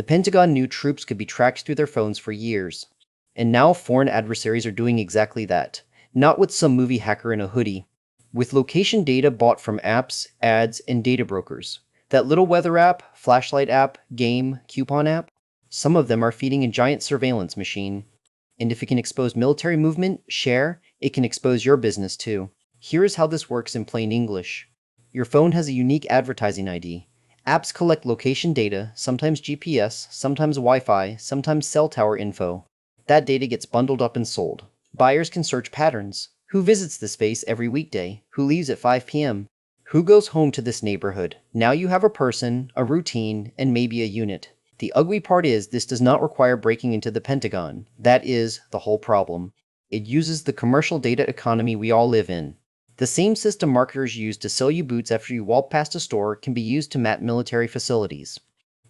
The Pentagon knew troops could be tracked through their phones for years. And now foreign adversaries are doing exactly that. Not with some movie hacker in a hoodie. With location data bought from apps, ads, and data brokers. That little weather app, flashlight app, game, coupon app, some of them are feeding a giant surveillance machine. And if it can expose military movement, share, it can expose your business too. Here is how this works in plain English. Your phone has a unique advertising ID. Apps collect location data, sometimes GPS, sometimes Wi-Fi, sometimes cell tower info. That data gets bundled up and sold. Buyers can search patterns. Who visits this space every weekday? Who leaves at 5 p.m.? Who goes home to this neighborhood? Now you have a person, a routine, and maybe a unit. The ugly part is this does not require breaking into the Pentagon. That is the whole problem. It uses the commercial data economy we all live in. The same system marketers use to sell you boots after you walk past a store can be used to map military facilities.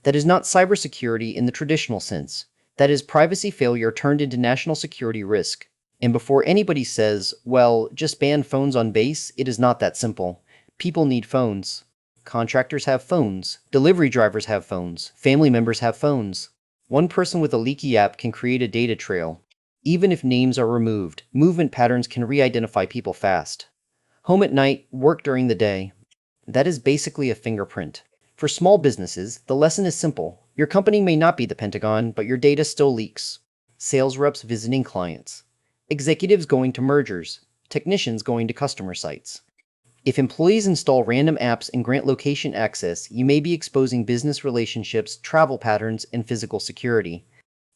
That is not cybersecurity in the traditional sense. That is privacy failure turned into national security risk. And before anybody says, well, just ban phones on base, it is not that simple. People need phones. Contractors have phones. Delivery drivers have phones. Family members have phones. One person with a leaky app can create a data trail. Even if names are removed, movement patterns can re-identify people fast. Home at night, work during the day. That is basically a fingerprint. For small businesses, the lesson is simple. Your company may not be the Pentagon, but your data still leaks. Sales reps visiting clients. Executives going to mergers. Technicians going to customer sites. If employees install random apps and grant location access, you may be exposing business relationships, travel patterns, and physical security.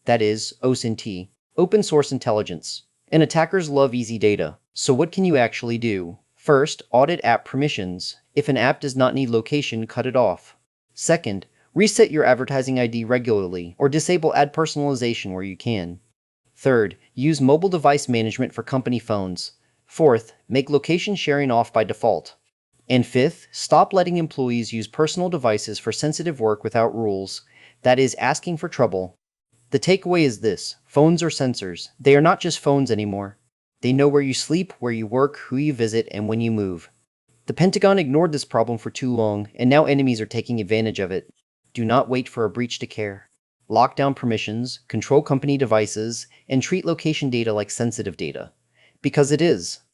That is, OSINT, open source intelligence. And attackers love easy data. So what can you actually do? First, audit app permissions. If an app does not need location, cut it off. Second, reset your advertising ID regularly, or disable ad personalization where you can. Third, use mobile device management for company phones. Fourth, make location sharing off by default. And fifth, stop letting employees use personal devices for sensitive work without rules. That is, asking for trouble. The takeaway is this: phones are sensors. They are not just phones anymore. They know where you sleep, where you work, who you visit, and when you move. The Pentagon ignored this problem for too long, and now enemies are taking advantage of it. Do not wait for a breach to care. Lock down permissions, control company devices, and treat location data like sensitive data. Because it is.